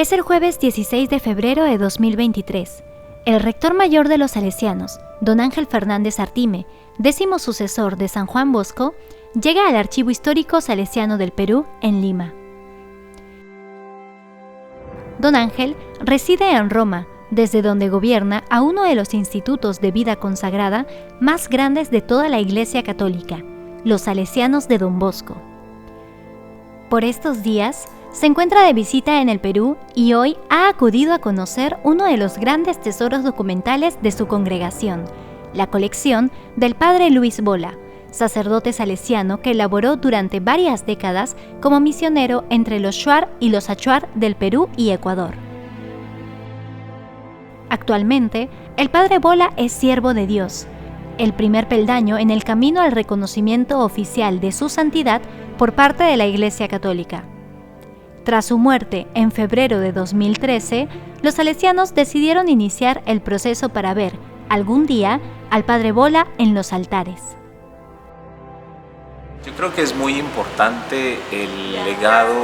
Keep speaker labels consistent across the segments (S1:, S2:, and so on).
S1: Es el jueves 16 de febrero de 2023. El rector mayor de los salesianos, don Ángel Fernández Artime, 10º sucesor de San Juan Bosco, llega al Archivo Histórico Salesiano del Perú, en Lima. Don Ángel reside en Roma, desde donde gobierna a uno de los institutos de vida consagrada más grandes de toda la Iglesia Católica, los Salesianos de Don Bosco. Por estos días, se encuentra de visita en el Perú y hoy ha acudido a conocer uno de los grandes tesoros documentales de su congregación, la colección del Padre Luis Bola, sacerdote salesiano que laboró durante varias décadas como misionero entre los Shuar y los Achuar del Perú y Ecuador. Actualmente, el Padre Bola es siervo de Dios, el primer peldaño en el camino al reconocimiento oficial de su santidad por parte de la Iglesia Católica. Tras su muerte en febrero de 2013, los salesianos decidieron iniciar el proceso para ver, algún día, al Padre Bola en los altares.
S2: Yo creo que es muy importante el legado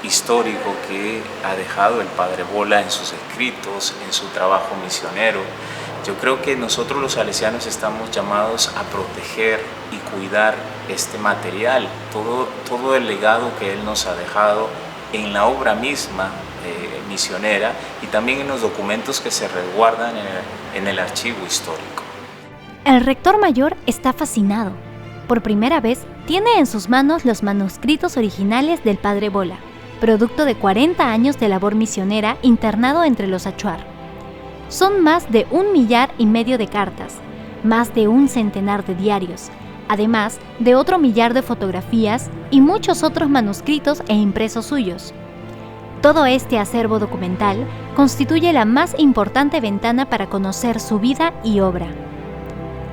S2: histórico que ha dejado el Padre Bola en sus escritos, en su trabajo misionero. Yo creo que nosotros los salesianos estamos llamados a proteger y cuidar este material, todo el legado que él nos ha dejado en la obra misma misionera y también en los documentos que se resguardan en el archivo histórico.
S1: El rector mayor está fascinado. Por primera vez tiene en sus manos los manuscritos originales del Padre Bola, producto de 40 años de labor misionera internado entre los Achuar. Son más de 1,5 millar de cartas, más de 100 de diarios, además de otro 1 millar de fotografías y muchos otros manuscritos e impresos suyos. Todo este acervo documental constituye la más importante ventana para conocer su vida y obra.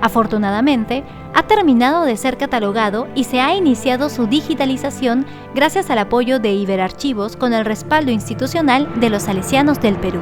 S1: Afortunadamente, ha terminado de ser catalogado y se ha iniciado su digitalización gracias al apoyo de Iberarchivos con el respaldo institucional de los Salesianos del Perú.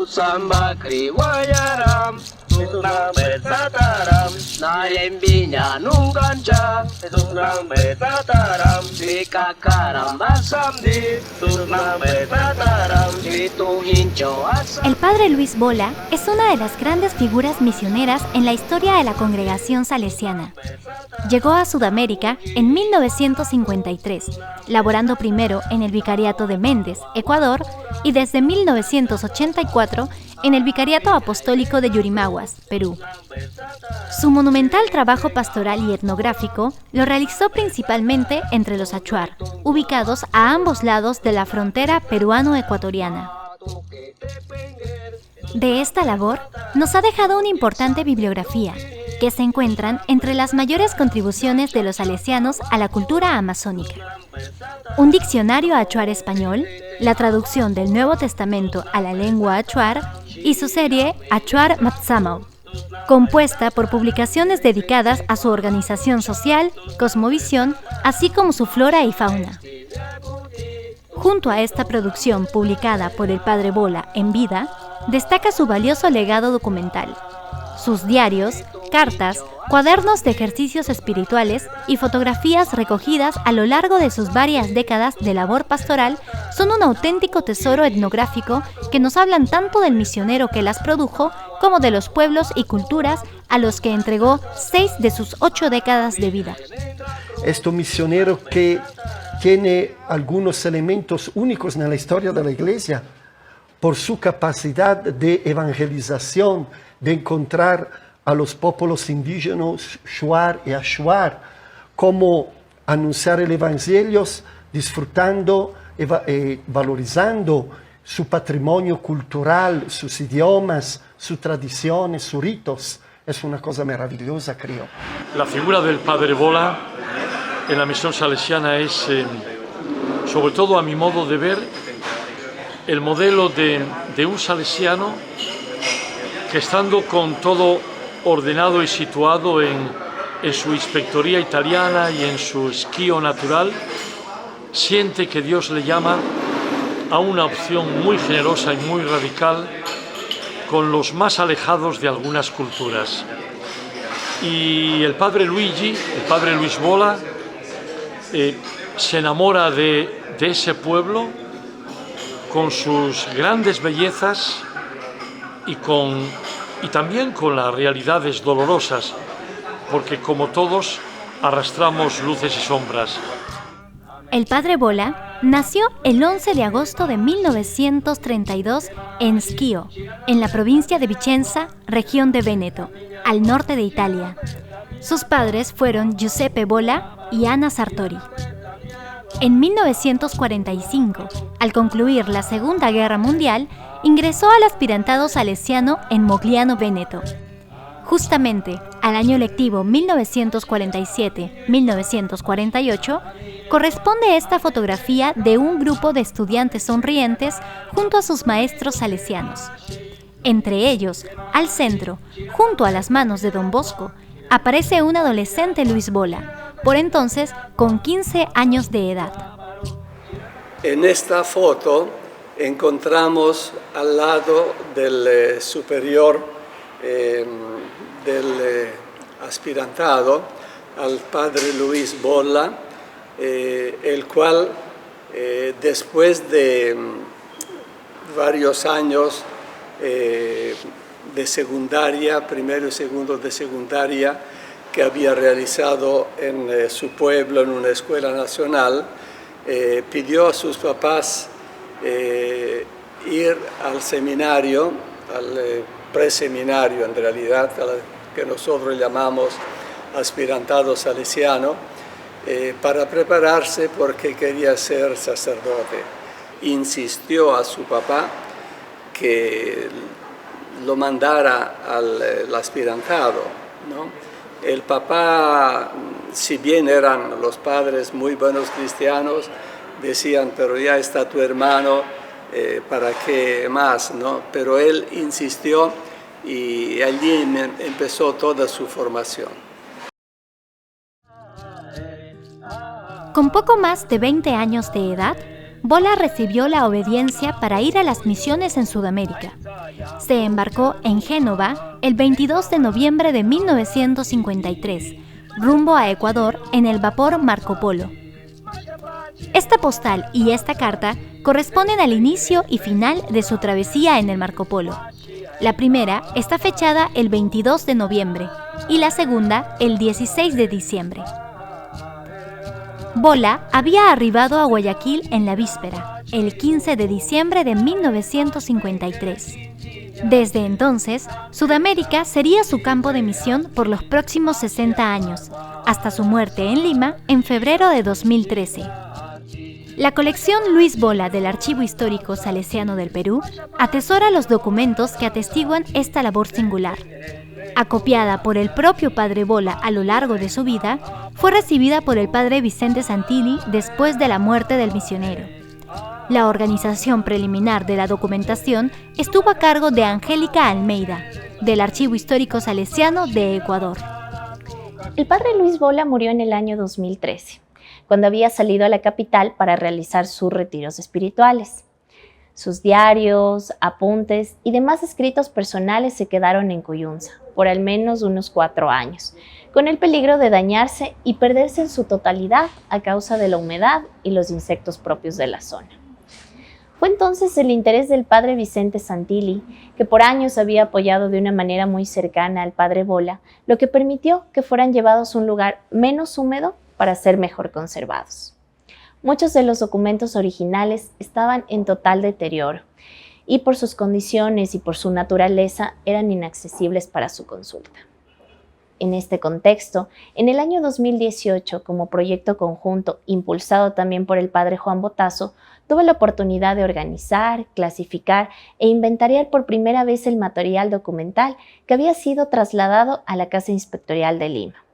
S3: Samba kriwayaram, tunang betataram, naembinya nunggancha, tunang betataram, sikakaram basamdi, tunang betataram, hincho asam.
S1: El Padre Luis Bola es una de las grandes figuras misioneras en la historia de la congregación salesiana. Llegó a Sudamérica en 1953, laborando primero en el Vicariato de Méndez, Ecuador, y desde 1984 en el Vicariato Apostólico de Yurimaguas, Perú. Su monumental trabajo pastoral y etnográfico lo realizó principalmente entre los Achuar, ubicados a ambos lados de la frontera peruano-ecuatoriana. De esta labor nos ha dejado una importante bibliografía, que se encuentran entre las mayores contribuciones de los salesianos a la cultura amazónica. Un diccionario achuar español, la traducción del Nuevo Testamento a la lengua achuar y su serie Achuar Matsamau, compuesta por publicaciones dedicadas a su organización social, cosmovisión, así como su flora y fauna. Junto a esta producción publicada por el Padre Bola en vida, destaca su valioso legado documental, sus diarios, cartas, cuadernos de ejercicios espirituales y fotografías recogidas a lo largo de sus varias décadas de labor pastoral son un auténtico tesoro etnográfico que nos hablan tanto del misionero que las produjo como de los pueblos y culturas a los que entregó 6 de sus 8 décadas de vida.
S4: Este misionero que tiene algunos elementos únicos en la historia de la Iglesia por su capacidad de evangelización, de encontrar a los pueblos indígenas Shuar y Achuar, cómo anunciar el Evangelio disfrutando y valorizando su patrimonio cultural, sus idiomas, sus tradiciones, sus ritos. Es una cosa maravillosa, creo.
S5: La figura del Padre Bola en la misión salesiana es, sobre todo a mi modo de ver, el modelo de un salesiano que estando con todo ordenado y situado en su inspectoría italiana y en su esquío natural, siente que Dios le llama a una opción muy generosa y muy radical con los más alejados de algunas culturas. Y el padre Luigi, el padre Luis Bola, se enamora de ese pueblo con sus grandes bellezas y también con las realidades dolorosas, porque como todos arrastramos luces y sombras.
S1: El padre Bola nació el 11 de agosto de 1932 en Schio, en la provincia de Vicenza, región de Véneto, al norte de Italia. Sus padres fueron Giuseppe Bola y Anna Sartori. En 1945, al concluir la Segunda Guerra Mundial, ingresó al aspirantado salesiano en Mogliano, Véneto. Justamente al año lectivo 1947-1948, corresponde esta fotografía de un grupo de estudiantes sonrientes junto a sus maestros salesianos. Entre ellos, al centro, junto a las manos de Don Bosco, aparece un adolescente Luis Bola, por entonces con 15 años de edad.
S6: En esta foto encontramos al lado del superior del aspirantado, al padre Luis Bola, el cual después de varios años de secundaria, primero y segundo de secundaria, que había realizado en su pueblo en una escuela nacional, pidió a sus papás ir al seminario, al preseminario en realidad, que nosotros llamamos aspirantado salesiano, para prepararse porque quería ser sacerdote. Insistió a su papá que lo mandara al aspirantado, ¿no? El papá, si bien eran los padres muy buenos cristianos, decían, pero ya está tu hermano, ¿para qué más, no? Pero él insistió y allí empezó toda su formación.
S1: Con poco más de 20 años de edad, Bola recibió la obediencia para ir a las misiones en Sudamérica. Se embarcó en Génova el 22 de noviembre de 1953, rumbo a Ecuador en el vapor Marco Polo. Esta postal y esta carta corresponden al inicio y final de su travesía en el Marco Polo. La primera está fechada el 22 de noviembre y la segunda el 16 de diciembre. Bola había arribado a Guayaquil en la víspera, el 15 de diciembre de 1953. Desde entonces, Sudamérica sería su campo de misión por los próximos 60 años, hasta su muerte en Lima en febrero de 2013. La colección Luis Bola del Archivo Histórico Salesiano del Perú atesora los documentos que atestiguan esta labor singular. Acopiada por el propio padre Bola a lo largo de su vida, fue recibida por el padre Vicente Santilli después de la muerte del misionero. La organización preliminar de la documentación estuvo a cargo de Angélica Almeida, del Archivo Histórico Salesiano de Ecuador.
S7: El padre Luis Bola murió en el año 2013, cuando había salido a la capital para realizar sus retiros espirituales. Sus diarios, apuntes y demás escritos personales se quedaron en Cuyunza por al menos unos 4 años, con el peligro de dañarse y perderse en su totalidad a causa de la humedad y los insectos propios de la zona. Fue entonces el interés del padre Vicente Santilli, que por años había apoyado de una manera muy cercana al padre Bola, lo que permitió que fueran llevados a un lugar menos húmedo para ser mejor conservados. Muchos de los documentos originales estaban en total deterioro y por sus condiciones y por su naturaleza eran inaccesibles para su consulta. En este contexto, en el año 2018, como proyecto conjunto impulsado también por el padre Juan Botazo, tuve la oportunidad de organizar, clasificar e inventariar por primera vez el material documental que había sido trasladado a la Casa Inspectorial de Lima.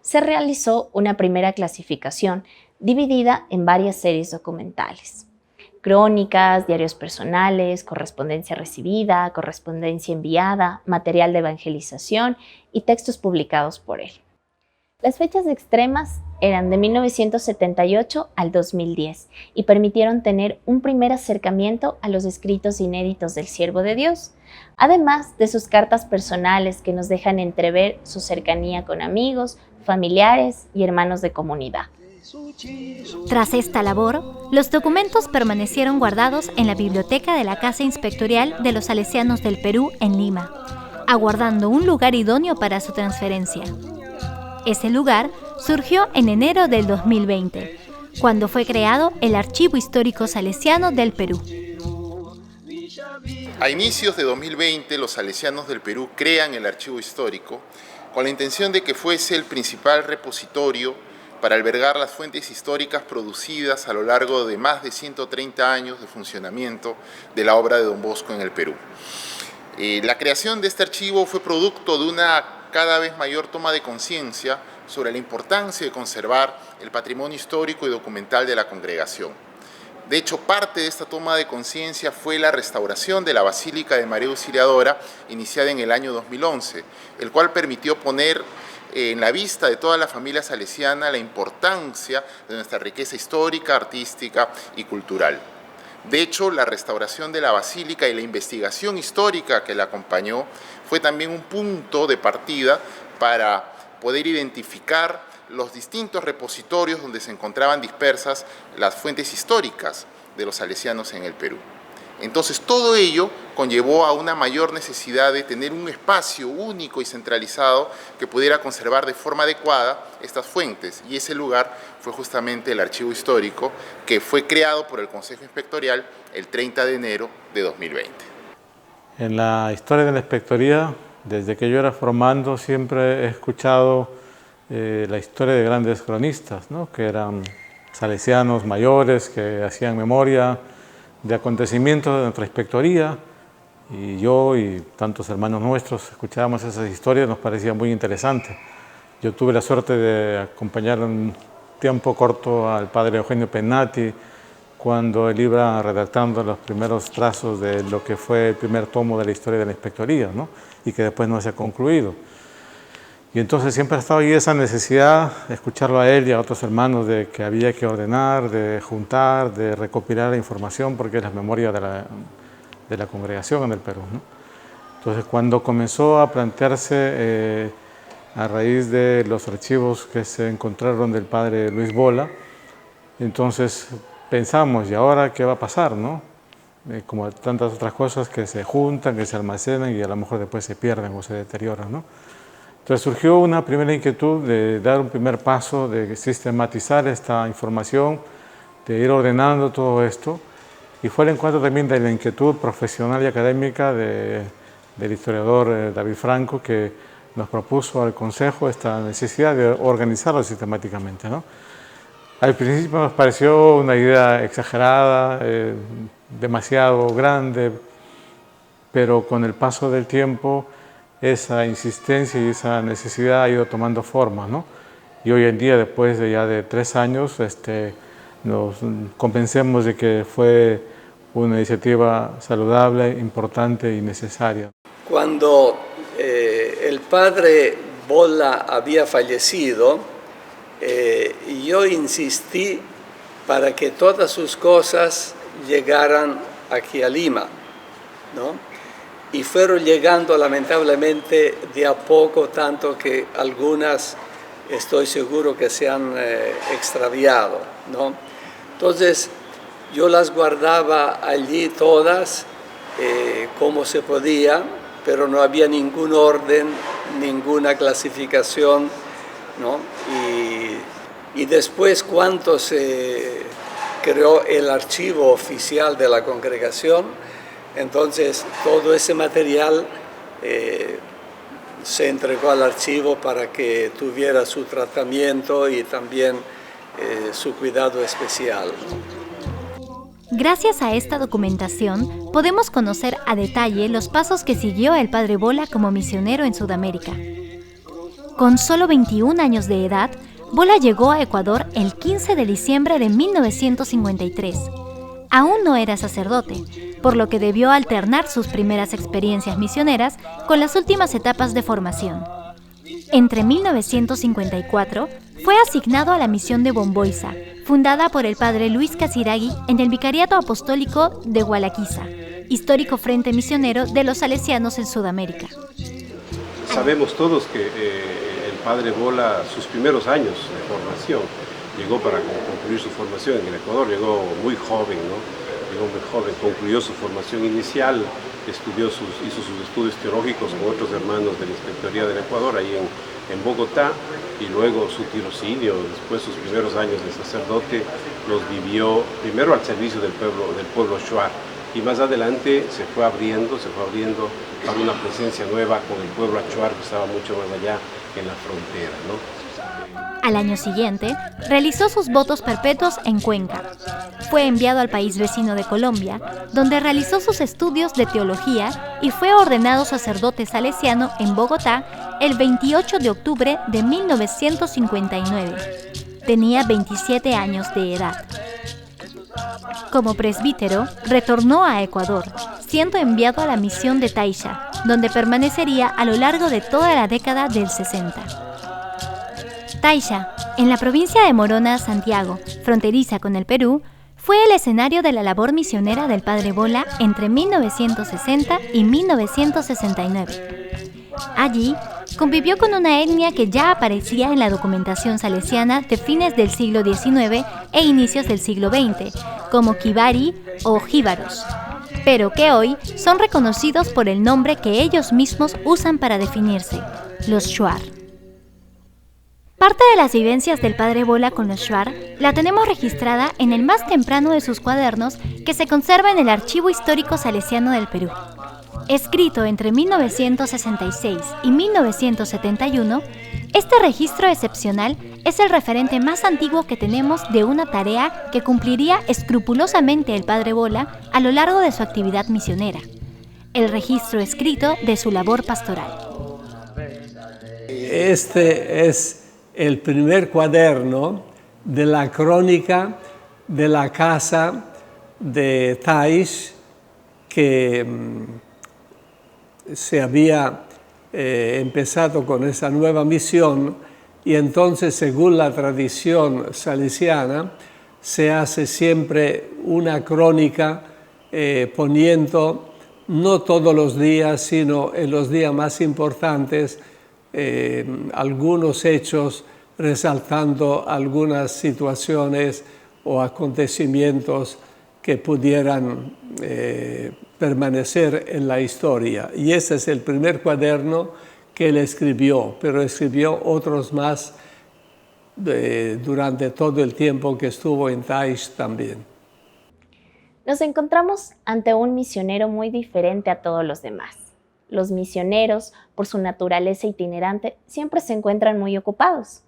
S7: Se realizó una primera clasificación dividida en varias series documentales. crónicas, diarios personales, correspondencia recibida, correspondencia enviada, material de evangelización y textos publicados por él. Las fechas extremas eran de 1978 al 2010 y permitieron tener un primer acercamiento a los escritos inéditos del siervo de Dios, además de sus cartas personales que nos dejan entrever su cercanía con amigos, familiares y hermanos de comunidad.
S1: Tras esta labor, los documentos permanecieron guardados en la biblioteca de la Casa Inspectorial de los Salesianos del Perú en Lima, aguardando un lugar idóneo para su transferencia. Ese lugar surgió en enero del 2020, cuando fue creado el Archivo Histórico Salesiano del Perú.
S8: A inicios de 2020, los salesianos del Perú crean el Archivo Histórico con la intención de que fuese el principal repositorio para albergar las fuentes históricas producidas a lo largo de más de 130 años de funcionamiento de la obra de Don Bosco en el Perú. La creación de este archivo fue producto de una cada vez mayor toma de conciencia sobre la importancia de conservar el patrimonio histórico y documental de la congregación. De hecho, parte de esta toma de conciencia fue la restauración de la Basílica de María Auxiliadora, iniciada en el año 2011, el cual permitió poner en la vista de toda la familia salesiana la importancia de nuestra riqueza histórica, artística y cultural. De hecho, la restauración de la basílica y la investigación histórica que la acompañó fue también un punto de partida para poder identificar los distintos repositorios donde se encontraban dispersas las fuentes históricas de los salesianos en el Perú. Entonces, todo ello conllevó a una mayor necesidad de tener un espacio único y centralizado que pudiera conservar de forma adecuada estas fuentes, y ese lugar fue justamente el Archivo Histórico, que fue creado por el Consejo Inspectorial el 30 de enero de 2020.
S9: En la historia de la Inspectoría, desde que yo era formando, siempre he escuchado la historia de grandes cronistas, ¿no? Que eran salesianos mayores que hacían memoria de acontecimientos de nuestra inspectoría, y yo y tantos hermanos nuestros escuchábamos esas historias, nos parecía muy interesante. Yo tuve la suerte de acompañar un tiempo corto al padre Eugenio Pennati cuando él iba redactando los primeros trazos de lo que fue el primer tomo de la historia de la inspectoría, ¿no? Y que después no se ha concluido. Y entonces siempre ha estado ahí esa necesidad de escucharlo a él y a otros hermanos de que había que ordenar, de juntar, de recopilar la información, porque es la memoria de la congregación en el Perú, ¿no? Entonces, cuando comenzó a plantearse a raíz de los archivos que se encontraron del padre Luis Bola, entonces pensamos, ¿y ahora qué va a pasar, no? Como tantas otras cosas que se juntan, que se almacenan y a lo mejor después se pierden o se deterioran, ¿no? Entonces surgió una primera inquietud de dar un primer paso, de sistematizar esta información, de ir ordenando todo esto, y fue el encuentro también de la inquietud profesional y académica del historiador David Franco, que nos propuso al Consejo esta necesidad de organizarlo sistemáticamente, ¿no? Al principio nos pareció una idea exagerada, demasiado grande, pero con el paso del tiempo esa insistencia y esa necesidad ha ido tomando forma, ¿no? Y hoy en día, después de ya de 3 años, nos convencemos de que fue una iniciativa saludable, importante y necesaria.
S6: Cuando el padre Bola había fallecido, yo insistí para que todas sus cosas llegaran aquí a Lima, ¿no? Y fueron llegando lamentablemente de a poco, tanto que algunas estoy seguro que se han extraviado, ¿no? Entonces yo las guardaba allí todas como se podía, pero no había ningún orden, ninguna clasificación, ¿no? Y después, cuando se creó el archivo oficial de la congregación, entonces todo ese material se entregó al archivo para que tuviera su tratamiento y también su cuidado especial.
S1: Gracias a esta documentación, podemos conocer a detalle los pasos que siguió el padre Bola como misionero en Sudamérica. Con solo 21 años de edad, Bola llegó a Ecuador el 15 de diciembre de 1953. aún no era sacerdote, por lo que debió alternar sus primeras experiencias misioneras con las últimas etapas de formación. Entre 1954 fue asignado a la misión de Bomboiza, fundada por el padre Luis Casiraghi en el Vicariato Apostólico de Gualaquiza, histórico frente misionero de los salesianos en Sudamérica.
S10: Sabemos todos que el padre Bola, sus primeros años de formación, llegó para concluir su formación en el Ecuador, llegó muy joven, ¿no? Llegó muy joven, concluyó su formación inicial, hizo sus estudios teológicos con otros hermanos de la Inspectoría del Ecuador, ahí en Bogotá, y luego su tirocinio, después sus primeros años de sacerdote, los vivió primero al servicio del pueblo Shuar, y más adelante se fue abriendo para una presencia nueva con el pueblo achuar que estaba mucho más allá en la frontera, ¿no?
S1: Al año siguiente, realizó sus votos perpetuos en Cuenca. Fue enviado al país vecino de Colombia, donde realizó sus estudios de teología y fue ordenado sacerdote salesiano en Bogotá el 28 de octubre de 1959. Tenía 27 años de edad. Como presbítero, retornó a Ecuador, siendo enviado a la misión de Taisha, donde permanecería a lo largo de toda la década del 60. Taisha, en la provincia de Morona, Santiago, fronteriza con el Perú, fue el escenario de la labor misionera del padre Bola entre 1960 y 1969. Allí, convivió con una etnia que ya aparecía en la documentación salesiana de fines del siglo XIX e inicios del siglo XX, como Kibari o jíbaros, pero que hoy son reconocidos por el nombre que ellos mismos usan para definirse, los Shuar. Parte de las vivencias del padre Bola con los Shuar la tenemos registrada en el más temprano de sus cuadernos que se conserva en el Archivo Histórico Salesiano del Perú. Escrito entre 1966 y 1971, este registro excepcional es el referente más antiguo que tenemos de una tarea que cumpliría escrupulosamente el padre Bola a lo largo de su actividad misionera, el registro escrito de su labor pastoral.
S11: Este es el primer cuaderno de la crónica de la casa de Taish que se había empezado con esa nueva misión, y entonces, según la tradición salesiana, se hace siempre una crónica poniendo, no todos los días, sino en los días más importantes, algunos hechos, resaltando algunas situaciones o acontecimientos que pudieran permanecer en la historia. Y ese es el primer cuaderno que él escribió, pero escribió otros más durante todo el tiempo que estuvo en Taish también.
S7: Nos encontramos ante un misionero muy diferente a todos los demás. Los misioneros, por su naturaleza itinerante, siempre se encuentran muy ocupados.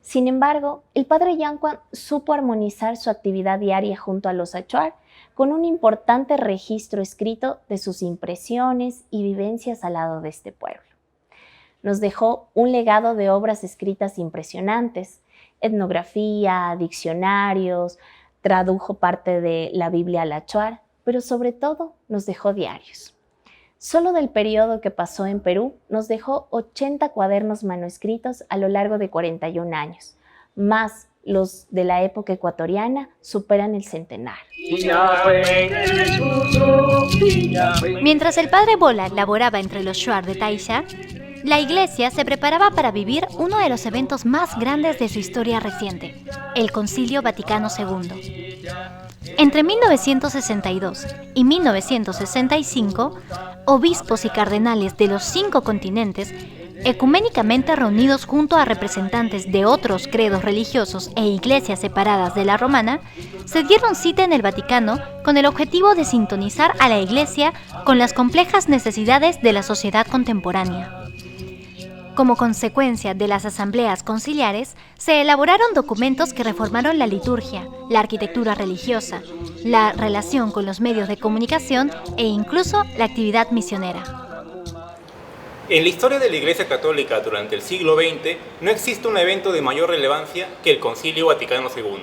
S7: Sin embargo, el padre Yankuan supo armonizar su actividad diaria junto a los achuar con un importante registro escrito de sus impresiones y vivencias al lado de este pueblo. Nos dejó un legado de obras escritas impresionantes, etnografía, diccionarios, tradujo parte de la Biblia al achuar, pero sobre todo nos dejó diarios. Solo del periodo que pasó en Perú, nos dejó 80 cuadernos manuscritos a lo largo de 41 años, más los de la época ecuatoriana superan el centenar.
S1: Mientras el padre Bola laboraba entre los Shuar de Taisha, la iglesia se preparaba para vivir uno de los eventos más grandes de su historia reciente, el Concilio Vaticano II. Entre 1962 y 1965, obispos y cardenales de los 5 continentes, ecuménicamente reunidos junto a representantes de otros credos religiosos e iglesias separadas de la romana, se dieron cita en el Vaticano con el objetivo de sintonizar a la iglesia con las complejas necesidades de la sociedad contemporánea. Como consecuencia de las asambleas conciliares, se elaboraron documentos que reformaron la liturgia, la arquitectura religiosa, la relación con los medios de comunicación e incluso la actividad misionera.
S12: En la historia de la Iglesia Católica durante el siglo XX no existe un evento de mayor relevancia que el Concilio Vaticano II.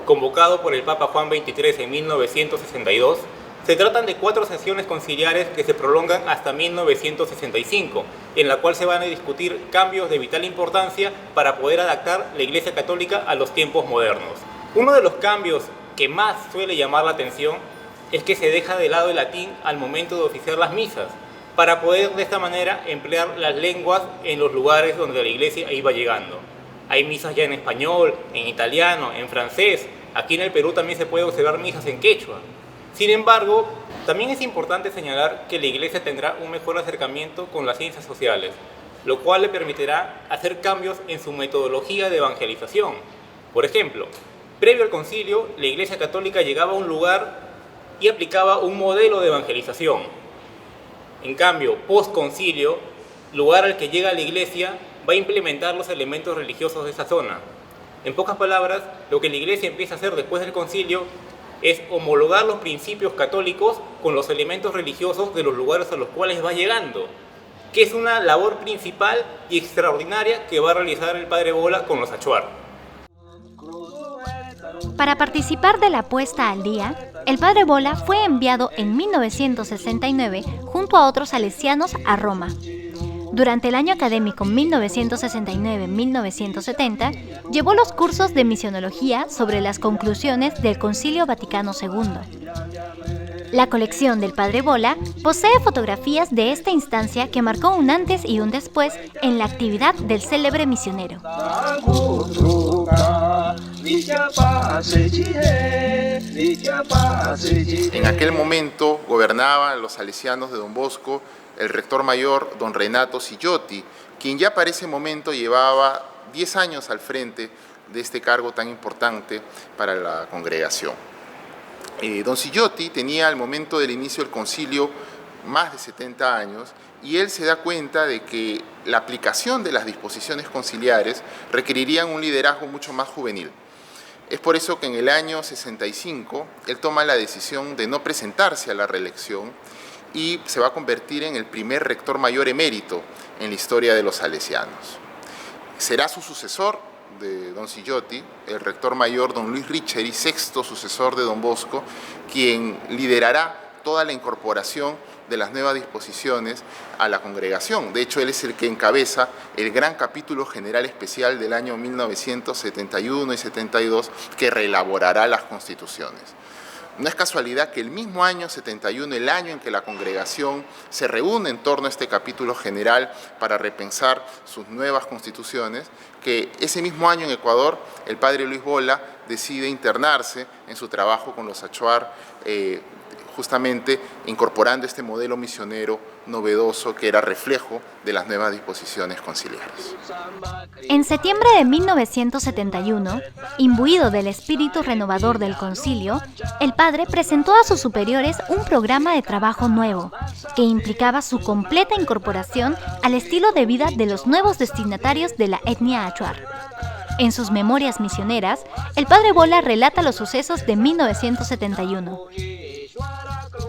S12: convocado por el Papa Juan XXIII en 1962, se tratan de 4 sesiones conciliares que se prolongan hasta 1965, en la cual se van a discutir cambios de vital importancia para poder adaptar la Iglesia Católica a los tiempos modernos. Uno de los cambios que más suele llamar la atención es que se deja de lado el latín al momento de oficiar las misas, para poder de esta manera emplear las lenguas en los lugares donde la Iglesia iba llegando. Hay misas ya en español, en italiano, en francés. Aquí en el Perú también se puede observar misas en quechua. Sin embargo, también es importante señalar que la Iglesia tendrá un mejor acercamiento con las ciencias sociales, lo cual le permitirá hacer cambios en su metodología de evangelización. Por ejemplo, previo al concilio, la Iglesia Católica llegaba a un lugar y aplicaba un modelo de evangelización. En cambio, post-concilio, lugar al que llega la Iglesia va a implementar los elementos religiosos de esa zona. En pocas palabras, lo que la Iglesia empieza a hacer después del concilio es homologar los principios católicos con los elementos religiosos de los lugares a los cuales va llegando, que es una labor principal y extraordinaria que va a realizar el Padre Bola con los achuar.
S1: Para participar de la puesta al día, el Padre Bola fue enviado en 1969 junto a otros salesianos a Roma. Durante el año académico 1969-1970, llevó los cursos de misionología sobre las conclusiones del Concilio Vaticano II. La colección del Padre Bola posee fotografías de esta instancia que marcó un antes y un después en la actividad del célebre misionero.
S8: En aquel momento gobernaban los salesianos de Don Bosco el rector mayor, don Renato Sillotti, quien ya para ese momento llevaba 10 años al frente de este cargo tan importante para la congregación. Don Sillotti tenía al momento del inicio del concilio más de 70 años y él se da cuenta de que la aplicación de las disposiciones conciliares requerirían un liderazgo mucho más juvenil. Es por eso que en el año 65 él toma la decisión de no presentarse a la reelección y se va a convertir en el primer rector mayor emérito en la historia de los salesianos. Será su sucesor de don Sillotti, el rector mayor don Luis Richeri, sexto sucesor de don Bosco, quien liderará toda la incorporación de las nuevas disposiciones a la congregación. De hecho, él es el que encabeza el gran capítulo general especial del año 1971 y 72 que reelaborará las constituciones. No es casualidad que el mismo año 71, el año en que la congregación se reúne en torno a este capítulo general para repensar sus nuevas constituciones, que ese mismo año en Ecuador el padre Luis Bola decide internarse en su trabajo con los achuar, justamente incorporando este modelo misionero novedoso que era reflejo de las nuevas disposiciones conciliares.
S1: En septiembre de 1971, imbuido del espíritu renovador del concilio, el padre presentó a sus superiores un programa de trabajo nuevo, que implicaba su completa incorporación al estilo de vida de los nuevos destinatarios de la etnia achuar. En sus memorias misioneras, el padre Bola relata los sucesos de 1971.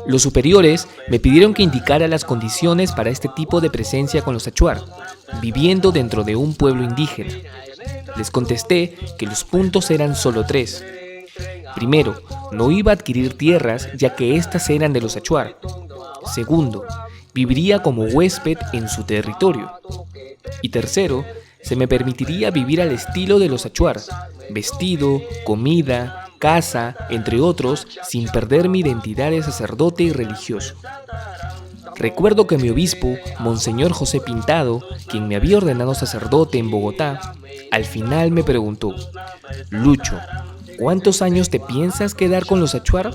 S13: Los superiores me pidieron que indicara las condiciones para este tipo de presencia con los achuar, viviendo dentro de un pueblo indígena. Les contesté que los puntos eran solo 3. Primero, no iba a adquirir tierras ya que éstas eran de los achuar. Segundo, viviría como huésped en su territorio. Y tercero, se me permitiría vivir al estilo de los achuar, vestido, comida, casa, entre otros, sin perder mi identidad de sacerdote y religioso. Recuerdo que mi obispo, Monseñor José Pintado, quien me había ordenado sacerdote en Bogotá, al final me preguntó: Lucho, ¿cuántos años te piensas quedar con los achuar?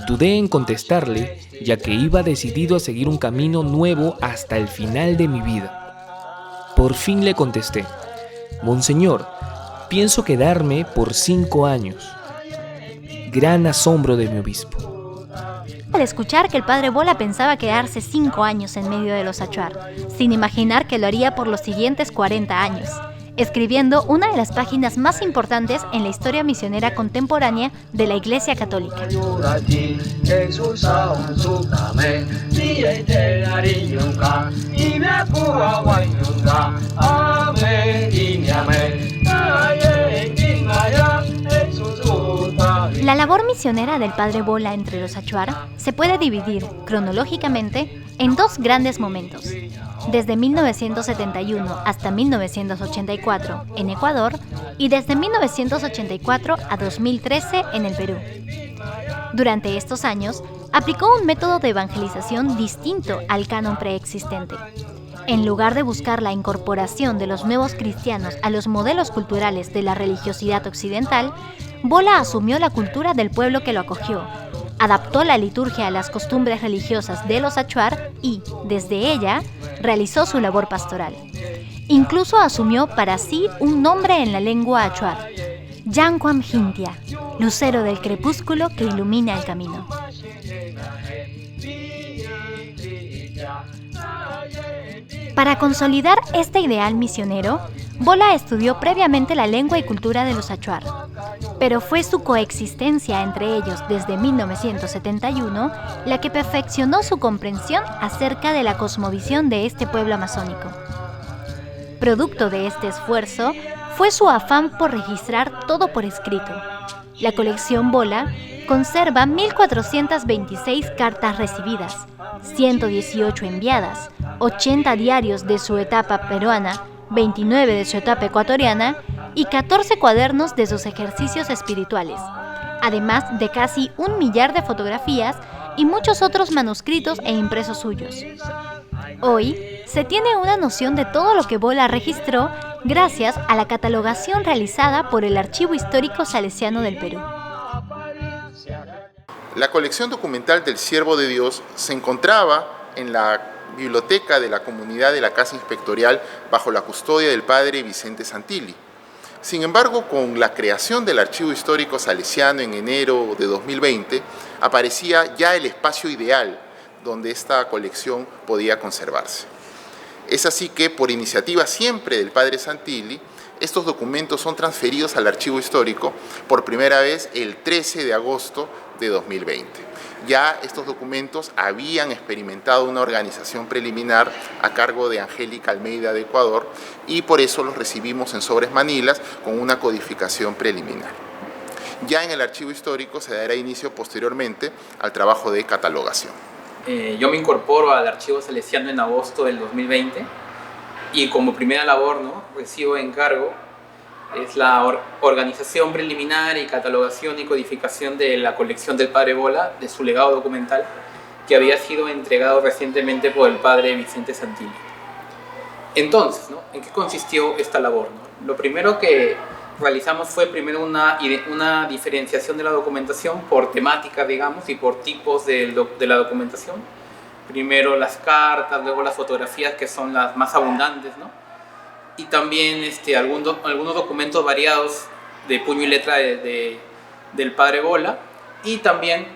S13: Dudé en contestarle, ya que iba decidido a seguir un camino nuevo hasta el final de mi vida. Por fin le contesté: Monseñor, pienso quedarme por 5 años. Gran asombro de mi obispo.
S1: Al escuchar que el padre Bola pensaba quedarse 5 años en medio de los achuar, sin imaginar que lo haría por los siguientes 40 años, escribiendo una de las páginas más importantes en la historia misionera contemporánea de la Iglesia Católica. misionera del padre Bola entre los achuar se puede dividir cronológicamente en dos grandes momentos. Desde 1971 hasta 1984 en Ecuador y desde 1984 a 2013 en el Perú. Durante estos años, aplicó un método de evangelización distinto al canon preexistente. En lugar de buscar la incorporación de los nuevos cristianos a los modelos culturales de la religiosidad occidental, Bola asumió la cultura del pueblo que lo acogió, adaptó la liturgia a las costumbres religiosas de los achuar y, desde ella, realizó su labor pastoral. Incluso asumió para sí un nombre en la lengua achuar, Yanquam Jintia, lucero del crepúsculo que ilumina el camino. Para consolidar este ideal misionero, Bola estudió previamente la lengua y cultura de los achuar, pero fue su coexistencia entre ellos desde 1971 la que perfeccionó su comprensión acerca de la cosmovisión de este pueblo amazónico. Producto de este esfuerzo fue su afán por registrar todo por escrito. La colección Bola conserva 1.426 cartas recibidas, 118 enviadas, 80 diarios de su etapa peruana, 29 de su etapa ecuatoriana y 14 cuadernos de sus ejercicios espirituales, además de casi 1 millar de fotografías y muchos otros manuscritos e impresos suyos. Hoy se tiene una noción de todo lo que Bola registró gracias a la catalogación realizada por el Archivo Histórico Salesiano del Perú.
S8: La colección documental del Siervo de Dios se encontraba en la biblioteca de la comunidad de la Casa Inspectorial bajo la custodia del padre Vicente Santilli. Sin embargo, con la creación del Archivo Histórico Salesiano en enero de 2020, aparecía ya el espacio ideal donde esta colección podía conservarse. Es así que, por iniciativa siempre del padre Santilli, estos documentos son transferidos al Archivo Histórico por primera vez el 13 de agosto de 2020. Ya estos documentos habían experimentado una organización preliminar a cargo de Angélica Almeida de Ecuador y por eso los recibimos en sobres manilas con una codificación preliminar. Ya en el Archivo Histórico se dará inicio posteriormente al trabajo de catalogación.
S14: Yo me incorporo al Archivo Salesiano en agosto del 2020 y como primera labor, recibo encargo es la organización preliminar y catalogación y codificación de la colección del padre Bola, de su legado documental, que había sido entregado recientemente por el padre Vicente Santilli. Entonces, ¿en qué consistió esta labor? Lo primero que realizamos fue primero una diferenciación de la documentación por temáticas, digamos, y por tipos de la documentación. Primero las cartas, luego las fotografías, que son las más abundantes, y también algunos documentos variados de puño y letra del padre Bola, y también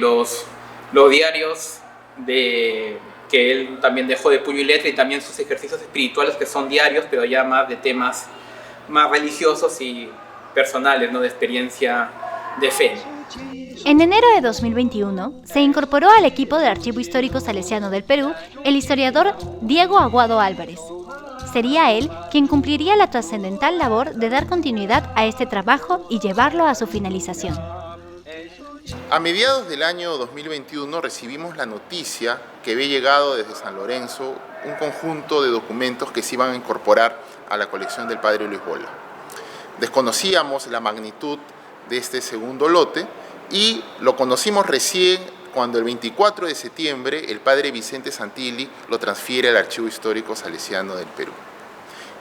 S14: los diarios que él también dejó de puño y letra, y también sus ejercicios espirituales, que son diarios, pero ya más de temas más religiosos y personales, de experiencia de fe.
S1: En enero de 2021 se incorporó al equipo del Archivo Histórico Salesiano del Perú el historiador Diego Aguado Álvarez. Sería él quien cumpliría la trascendental labor de dar continuidad a este trabajo y llevarlo a su finalización.
S8: A mediados del año 2021 recibimos la noticia que había llegado desde San Lorenzo un conjunto de documentos que se iban a incorporar a la colección del padre Luis Bola. Desconocíamos la magnitud de este segundo lote y lo conocimos recién cuando el 24 de septiembre el padre Vicente Santilli lo transfiere al Archivo Histórico Salesiano del Perú.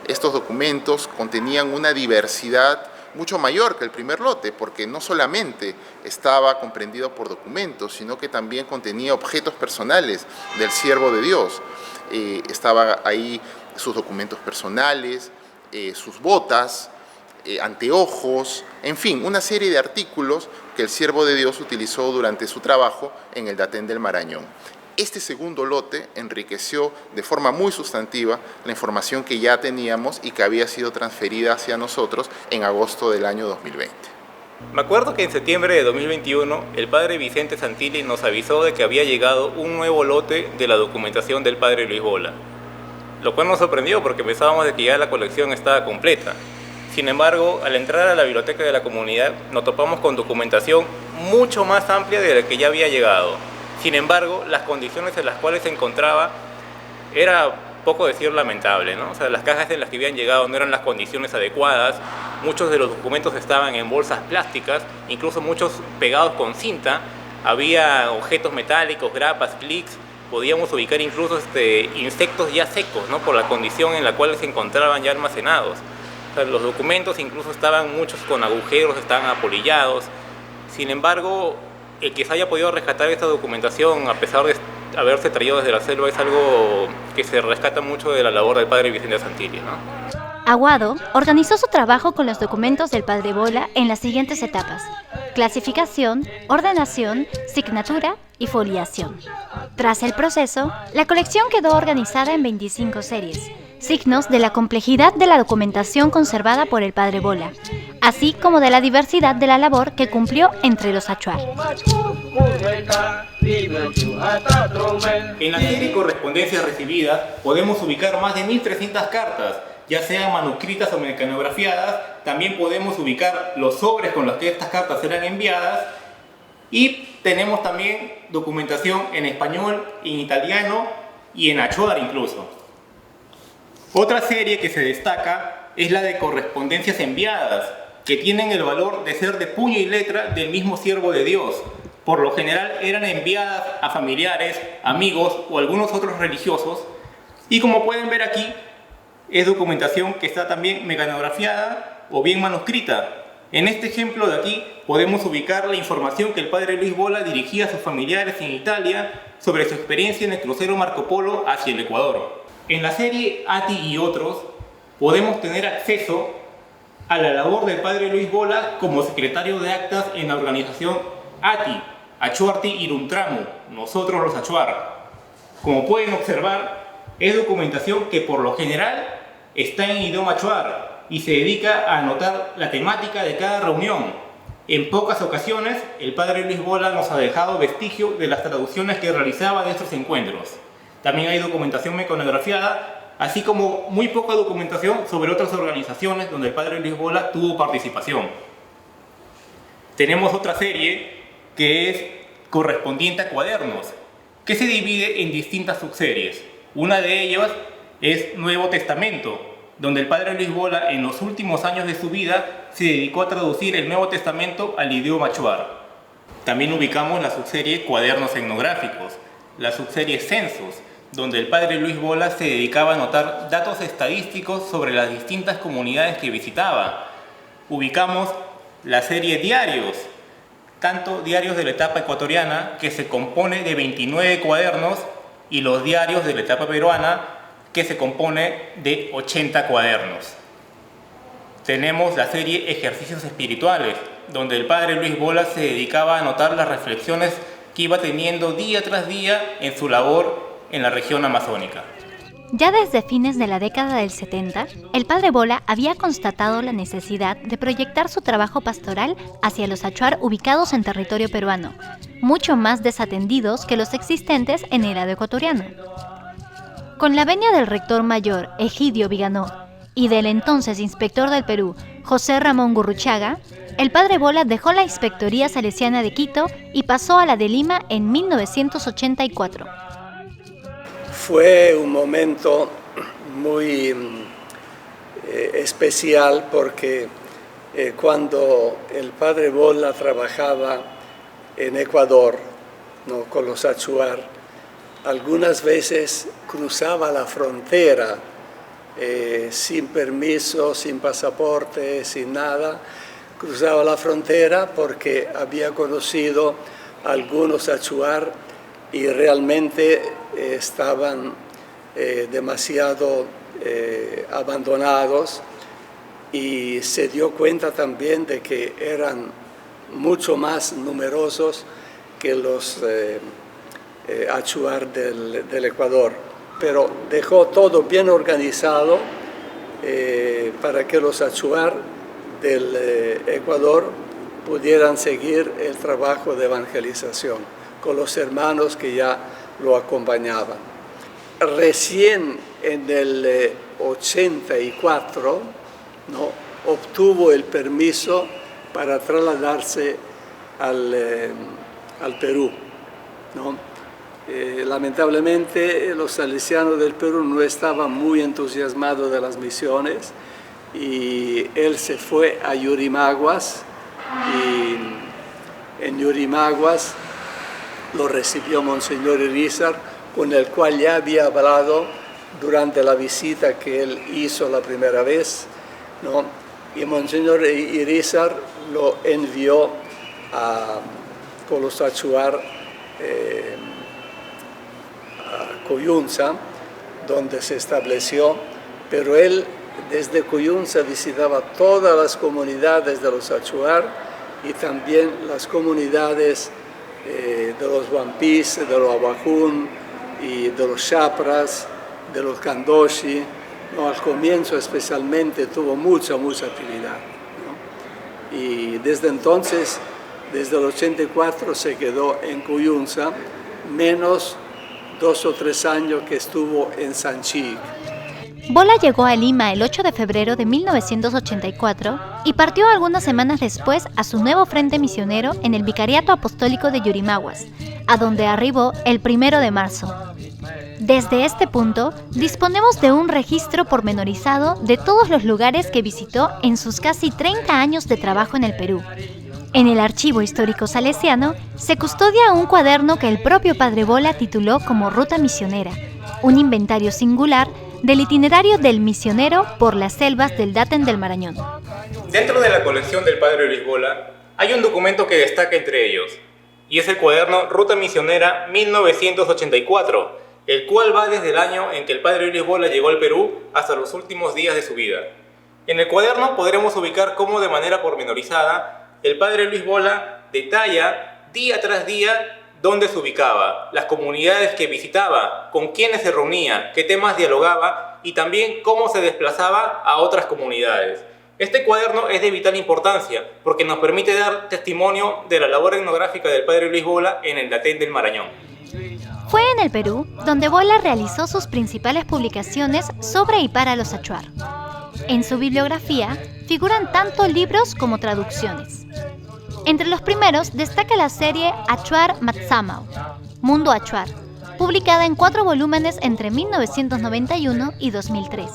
S8: Estos documentos contenían una diversidad mucho mayor que el primer lote, porque no solamente estaba comprendido por documentos, sino que también contenía objetos personales del siervo de Dios. Estaba ahí sus documentos personales, sus botas, anteojos, en fin, una serie de artículos que el siervo de Dios utilizó durante su trabajo en el Datén del Marañón. Este segundo lote enriqueció de forma muy sustantiva la información que ya teníamos y que había sido transferida hacia nosotros en agosto del año 2020.
S12: Me acuerdo que en septiembre de 2021 el padre Vicente Santilli nos avisó de que había llegado un nuevo lote de la documentación del padre Luis Bola, lo cual nos sorprendió porque pensábamos de que ya la colección estaba completa. Sin embargo, al entrar a la biblioteca de la comunidad nos topamos con documentación mucho más amplia de la que ya había llegado. Sin embargo, las condiciones en las cuales se encontraba era poco decir lamentable, ¿no? O sea, las cajas en las que habían llegado no eran las condiciones adecuadas, muchos de los documentos estaban en bolsas plásticas, incluso muchos pegados con cinta, había objetos metálicos, grapas, clics, podíamos ubicar incluso insectos ya secos, ¿no? Por la condición en la cual se encontraban ya almacenados. O sea, los documentos incluso estaban muchos con agujeros, estaban apolillados. Sin embargo, el que se haya podido rescatar esta documentación, a pesar de haberse traído desde la selva, es algo que se rescata mucho de la labor del padre Vicente Santilli, ¿no?
S1: Aguado organizó su trabajo con los documentos del padre Bola en las siguientes etapas: clasificación, ordenación, signatura y foliación. Tras el proceso, la colección quedó organizada en 25 series, signos de la complejidad de la documentación conservada por el padre Bola, así como de la diversidad de la labor que cumplió entre los achuar.
S12: En la serie Correspondencias Recibidas podemos ubicar más de 1.300 cartas, ya sean manuscritas o mecanografiadas. También podemos ubicar los sobres con los que estas cartas eran enviadas, y tenemos también documentación en español, en italiano y en achuar incluso. Otra serie que se destaca es la de Correspondencias Enviadas, que tienen el valor de ser de puño y letra del mismo siervo de Dios. Por lo general eran enviadas a familiares, amigos o algunos otros religiosos, y como pueden ver aquí, es documentación que está también mecanografiada o bien manuscrita. En este ejemplo de aquí podemos ubicar la información que el padre Luis Bola dirigía a sus familiares en Italia sobre su experiencia en el crucero Marco Polo hacia el Ecuador. En la serie Ati y otros podemos tener acceso a la labor del padre Luis Bola como secretario de actas en la organización Ati, Achuarti Iruntramu, nosotros los Achuar. Como pueden observar, es documentación que por lo general está en idioma achuar y se dedica a anotar la temática de cada reunión. En pocas ocasiones, el padre Luis Bola nos ha dejado vestigio de las traducciones que realizaba de estos encuentros. También hay documentación mecanografiada, así como muy poca documentación sobre otras organizaciones donde el padre Luis Bola tuvo participación. Tenemos otra serie que es correspondiente a cuadernos, que se divide en distintas subseries. Una de ellas es Nuevo Testamento, donde el padre Luis Bola en los últimos años de su vida se dedicó a traducir el Nuevo Testamento al idioma achuar. También ubicamos la subserie Cuadernos Etnográficos, la subserie Censos, donde el padre Luis Bola se dedicaba a anotar datos estadísticos sobre las distintas comunidades que visitaba. Ubicamos la serie Diarios, tanto diarios de la etapa ecuatoriana, que se compone de 29 cuadernos, y los diarios de la etapa peruana, que se compone de 80 cuadernos. Tenemos la serie Ejercicios Espirituales, donde el padre Luis Bola se dedicaba a anotar las reflexiones que iba teniendo día tras día en su labor en la región amazónica.
S1: Ya desde fines de la década del 70, el padre Bola había constatado la necesidad de proyectar su trabajo pastoral hacia los achuar ubicados en territorio peruano, mucho más desatendidos que los existentes en el lado ecuatoriano. Con la venia del rector mayor Egidio Viganó y del entonces inspector del Perú, José Ramón Gurruchaga, el padre Bola dejó la Inspectoría Salesiana de Quito y pasó a la de Lima en 1984.
S6: Fue un momento muy especial porque cuando el padre Bola trabajaba en Ecuador, ¿no?, con los achuar, algunas veces cruzaba la frontera sin permiso, sin pasaporte, sin nada. Cruzaba la frontera porque había conocido a algunos achuar y realmente estaban demasiado abandonados, y se dio cuenta también de que eran mucho más numerosos que los achuar del Ecuador. Pero dejó todo bien organizado para que los achuar del Ecuador pudieran seguir el trabajo de evangelización con los hermanos que ya lo acompañaban. Recién en el 84, ¿no?, obtuvo el permiso para trasladarse al Perú, ¿no? Lamentablemente los salesianos del Perú no estaban muy entusiasmados de las misiones y él se fue a Yurimaguas y en Yurimaguas lo recibió Monseñor Irizar, con el cual ya había hablado durante la visita que él hizo la primera vez, ¿no? Y Monseñor Irizar lo envió a Colosachuar, a Coyunza, donde se estableció, pero él desde Coyunza visitaba todas las comunidades de los Achuar y también las comunidades de los Wampis, de los Abajún y de los Chapras, de los Kandoshi, ¿no? Al comienzo especialmente tuvo mucha actividad, ¿no? Y desde entonces, desde el 84 se quedó en Coyunza, menos 2 o 3 años que estuvo en Sanchig.
S1: Bola llegó a Lima el 8 de febrero de 1984 y partió algunas semanas después a su nuevo frente misionero en el Vicariato Apostólico de Yurimaguas, a donde arribó el 1 de marzo. Desde este punto, disponemos de un registro pormenorizado de todos los lugares que visitó en sus casi 30 años de trabajo en el Perú. En el Archivo Histórico Salesiano se custodia un cuaderno que el propio Padre Bola tituló como Ruta Misionera, un inventario singular del itinerario del misionero por las selvas del Daten del Marañón.
S12: Dentro de la colección del Padre Luis Bola hay un documento que destaca entre ellos, y es el cuaderno Ruta Misionera 1984, el cual va desde el año en que el Padre Luis Bola llegó al Perú hasta los últimos días de su vida. En el cuaderno podremos ubicar cómo de manera pormenorizada el Padre Luis Bola detalla día tras día dónde se ubicaba, las comunidades que visitaba, con quiénes se reunía, qué temas dialogaba y también cómo se desplazaba a otras comunidades. Este cuaderno es de vital importancia porque nos permite dar testimonio de la labor etnográfica del Padre Luis Bola en el Daten del Marañón.
S1: Fue en el Perú donde Bola realizó sus principales publicaciones sobre y para los Achuar. En su bibliografía figuran tanto libros como traducciones. Entre los primeros destaca la serie Achuar Matsamao, Mundo Achuar, publicada en 4 volúmenes entre 1991 y 2003.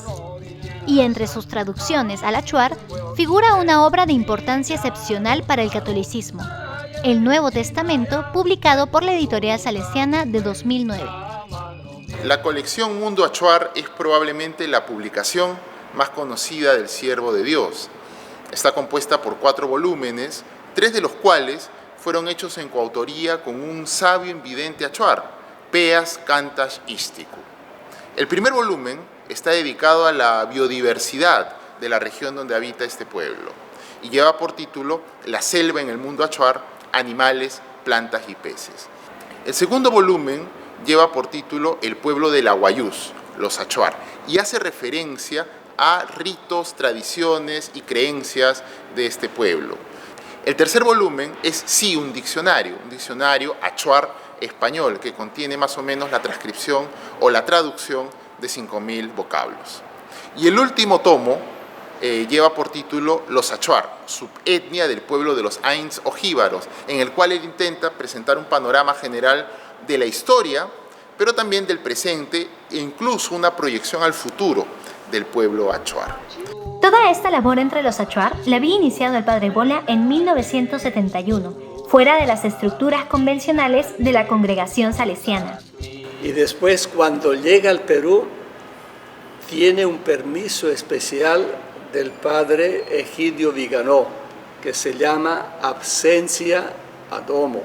S1: Y entre sus traducciones al Achuar figura una obra de importancia excepcional para el catolicismo, el Nuevo Testamento, publicado por la editorial salesiana de 2009.
S8: La colección Mundo Achuar es probablemente la publicación más conocida del Siervo de Dios. Está compuesta por 4 volúmenes, 3 de los cuales fueron hechos en coautoría con un sabio invidente achuar, Peas Cantas Ístico. El primer volumen está dedicado a la biodiversidad de la región donde habita este pueblo y lleva por título La selva en el mundo achuar, animales, plantas y peces. El segundo volumen lleva por título El pueblo del Aguayús, los achuar, y hace referencia a ritos, tradiciones y creencias de este pueblo. El tercer volumen es sí un diccionario achuar español que contiene más o menos la transcripción o la traducción de 5.000 vocablos. Y el último tomo lleva por título Los Achuar, subetnia del pueblo de los Ains o jíbaros, en el cual él intenta presentar un panorama general de la historia, pero también del presente e incluso una proyección al futuro del pueblo achuar.
S1: Toda esta labor entre los Achuar la había iniciado el Padre Bola en 1971, fuera de las estructuras convencionales de la congregación salesiana.
S6: Y después, cuando llega al Perú, tiene un permiso especial del Padre Egidio Viganó, que se llama absencia ad domo.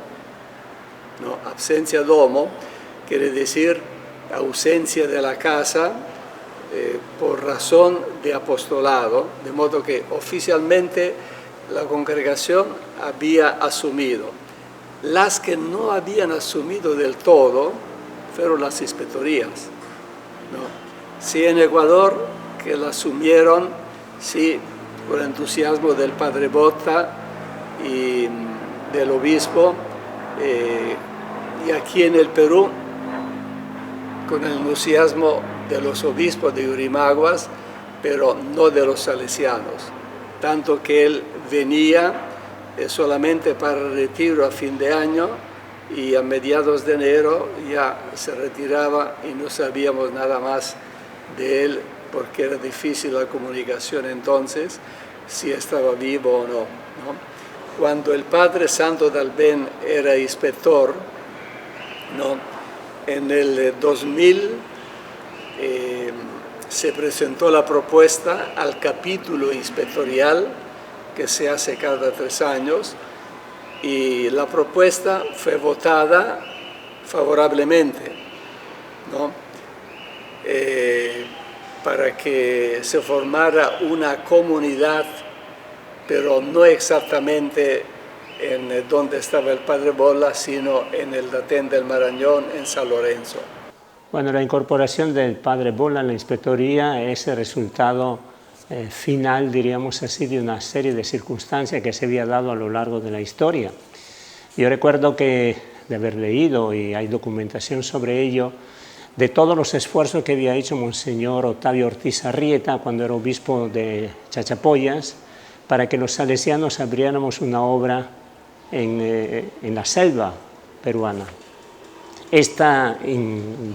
S6: ¿No? Absencia ad domo quiere decir ausencia de la casa, por razón de apostolado, de modo que oficialmente la congregación había asumido. Las que no habían asumido del todo fueron las inspectorías, ¿no? Sí, en Ecuador, que la asumieron, sí, con entusiasmo del Padre Botta y del obispo, y aquí en el Perú, con el entusiasmo de los obispos de Yurimaguas, pero no de los salesianos. tanto que él venía solamente para el retiro a fin de año y a mediados de enero ya se retiraba y no sabíamos nada más de él porque era difícil la comunicación entonces, si estaba vivo o no. Cuando el padre Santo Dalben era inspector, en el 2000 se presentó la propuesta al capítulo inspectorial que se hace cada 3 años y la propuesta fue votada favorablemente, para que se formara una comunidad, pero no exactamente en donde estaba el padre Bolla, sino en el Datén del Marañón, en San Lorenzo.
S15: Bueno, la incorporación del padre Bolla en la inspectoría es el resultado final, diríamos así, de una serie de circunstancias que se había dado a lo largo de la historia. Yo recuerdo que de haber leído, y hay documentación sobre ello, de todos los esfuerzos que había hecho Monseñor Octavio Ortiz Arrieta cuando era obispo de Chachapoyas, para que los salesianos abriéramos una obra en la selva peruana. Este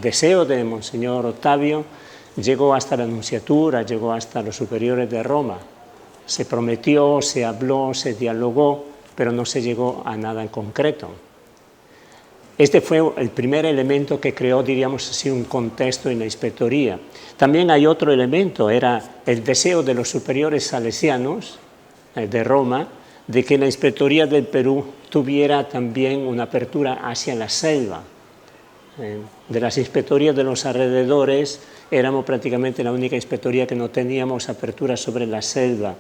S15: deseo de Monseñor Octavio llegó hasta la Nunciatura, llegó hasta los superiores de Roma. Se prometió, se habló, se dialogó, pero no se llegó a nada en concreto. Este fue el primer elemento que creó, diríamos así, un contexto en la inspectoría. También hay otro elemento, era el deseo de los superiores salesianos de Roma de que la inspectoría del Perú tuviera también una apertura hacia la selva. De las inspectorías de los alrededores éramos prácticamente la única inspectoría que no teníamos apertura sobre la selva,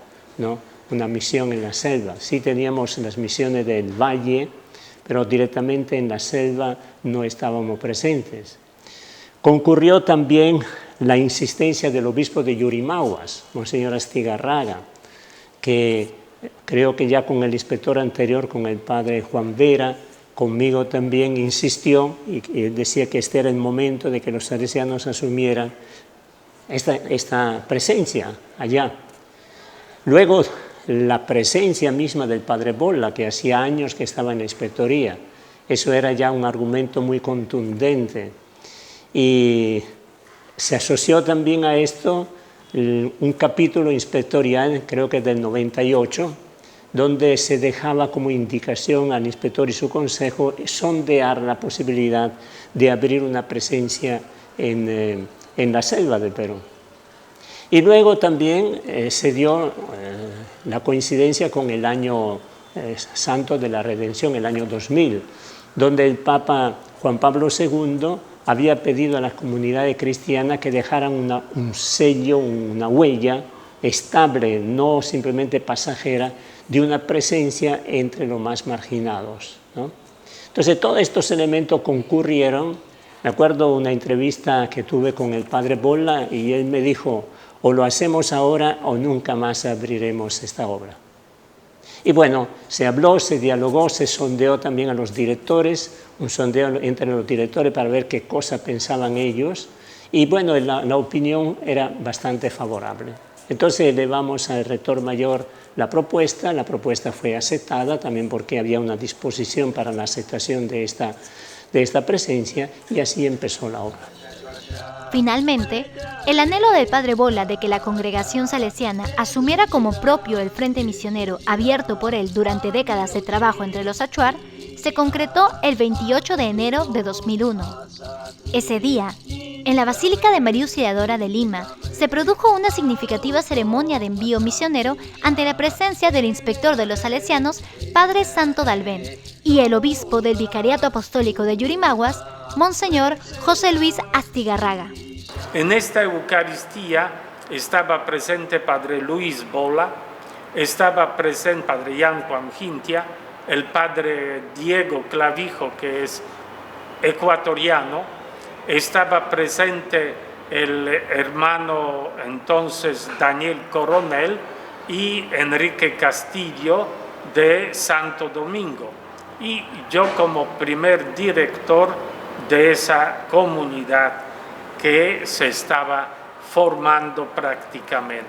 S15: una misión en la selva. Sí teníamos las misiones del valle, pero directamente en la selva no estábamos presentes. Concurrió también la insistencia del obispo de Yurimaguas, Monseñor Astigarraga, que creo que ya con el inspector anterior, con el padre Juan Vera, conmigo también insistió y decía que este era el momento de que los salesianos asumieran esta presencia allá. Luego, la presencia misma del padre Bolla, que hacía años que estaba en la inspectoría, eso era ya un argumento muy contundente. Y se asoció también a esto un capítulo inspectorial, creo que del 98, donde se dejaba como indicación al inspector y su consejo sondear la posibilidad de abrir una presencia en la selva del Perú. Y luego también se dio la coincidencia con el año santo de la redención, el año 2000, donde el Papa Juan Pablo II había pedido a las comunidades cristianas que dejaran un sello, una huella estable, no simplemente pasajera, de una presencia entre los más marginados, Entonces, todos estos elementos concurrieron. Me acuerdo una entrevista que tuve con el padre Bolla y él me dijo: o lo hacemos ahora o nunca más abriremos esta obra. Y bueno, se habló, se dialogó, se sondeó también a los directores, un sondeo entre los directores para ver qué cosa pensaban ellos, y bueno, la opinión era bastante favorable. Entonces elevamos al rector mayor la propuesta fue aceptada también porque había una disposición para la aceptación de esta presencia, y así empezó la obra.
S1: Finalmente, el anhelo del padre Bolla de que la congregación salesiana asumiera como propio el frente misionero abierto por él durante décadas de trabajo entre los achuar, se concretó el 28 de enero de 2001. Ese día, en la Basílica de María Auxiliadora de Lima, se produjo una significativa ceremonia de envío misionero ante la presencia del inspector de los salesianos, Padre Santo Dalben, y el obispo del Vicariato Apostólico de Yurimaguas, Monseñor José Luis Astigarraga.
S5: En esta Eucaristía estaba presente Padre Luis Bolla, estaba presente Padre Jan Juan Gintia, el Padre Diego Clavijo, que es ecuatoriano, estaba presente el hermano entonces Daniel Coronel y Enrique Castillo de Santo Domingo. Y yo como primer director de esa comunidad que se estaba formando prácticamente.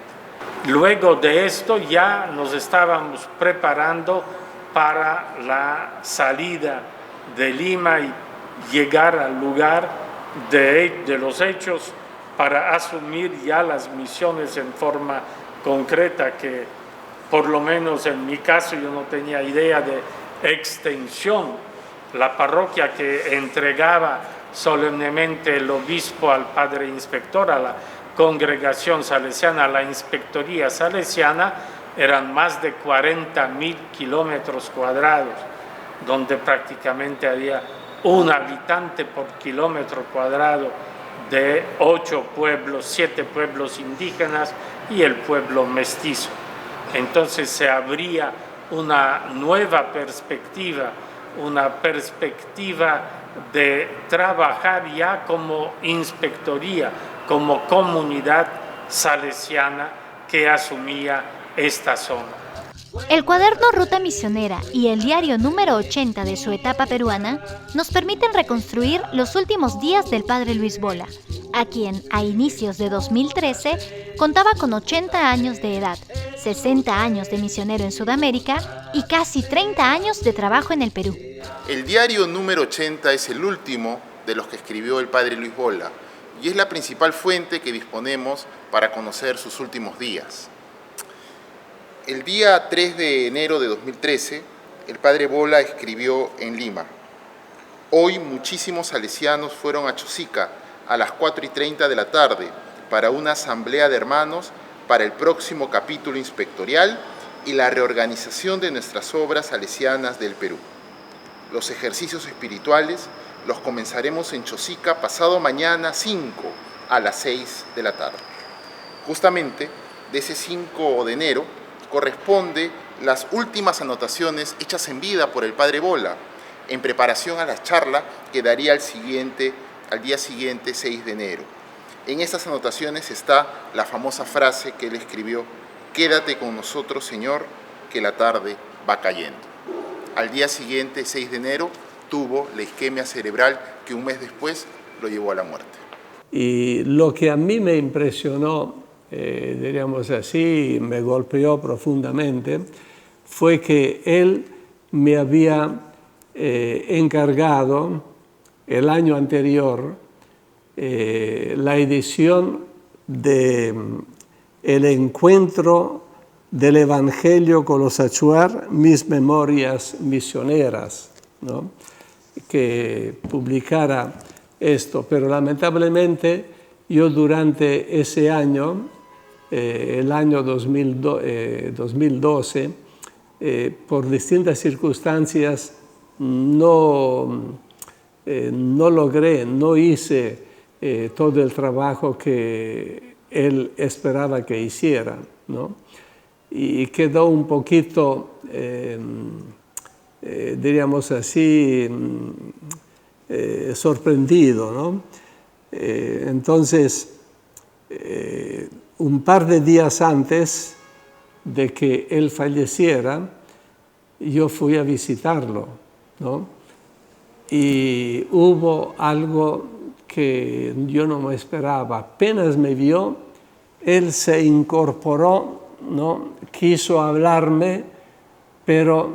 S5: Luego de esto ya nos estábamos preparando para la salida de Lima y llegar al lugar de los hechos para asumir ya las misiones en forma concreta, que por lo menos en mi caso yo no tenía idea de extensión. La parroquia que entregaba solemnemente el obispo al padre inspector, a la congregación salesiana, a la inspectoría salesiana, eran más de 40.000 kilómetros cuadrados, donde prácticamente había un habitante por kilómetro cuadrado de 8 pueblos, 7 pueblos indígenas y el pueblo mestizo. Entonces se abría una nueva perspectiva, una perspectiva de trabajar ya como inspectoría, como comunidad salesiana que asumía esta zona.
S1: El cuaderno Ruta Misionera y el diario número 80 de su etapa peruana nos permiten reconstruir los últimos días del padre Luis Bola, a quien a inicios de 2013 contaba con 80 años de edad, 60 años de misionero en Sudamérica y casi 30 años de trabajo en el Perú.
S8: El diario número 80 es el último de los que escribió el padre Luis Bola y es la principal fuente que disponemos para conocer sus últimos días. El día 3 de enero de 2013, el padre Bola escribió en Lima: hoy muchísimos salesianos fueron a Chosica a las 4:30 de la tarde para una asamblea de hermanos para el próximo capítulo inspectorial y la reorganización de nuestras obras salesianas del Perú. Los ejercicios espirituales los comenzaremos en Chosica pasado mañana 5 a las 6 de la tarde. Justamente de ese 5 de enero corresponde las últimas anotaciones hechas en vida por el padre Bola en preparación a la charla que daría al día siguiente, 6 de enero. En estas anotaciones está la famosa frase que él escribió: quédate con nosotros, Señor, que la tarde va cayendo. Al día siguiente, 6 de enero, tuvo la isquemia cerebral que un mes después lo llevó a la muerte.
S11: Y lo que a mí me impresionó, diríamos así, me golpeó profundamente, fue que él me había encargado el año anterior la edición de El encuentro del Evangelio con los Achuar, mis memorias misioneras, ¿no? Que publicara esto, pero lamentablemente yo durante ese año, el año 2012, por distintas circunstancias no logré, no hice todo el trabajo que él esperaba que hiciera, ¿no? Y quedó un poquito, diríamos así, sorprendido, ¿no? Entonces, un par de días antes de que él falleciera, yo fui a visitarlo, ¿no? Y hubo algo que yo no me esperaba. Apenas me vio, él se incorporó, ¿no? Quiso hablarme, pero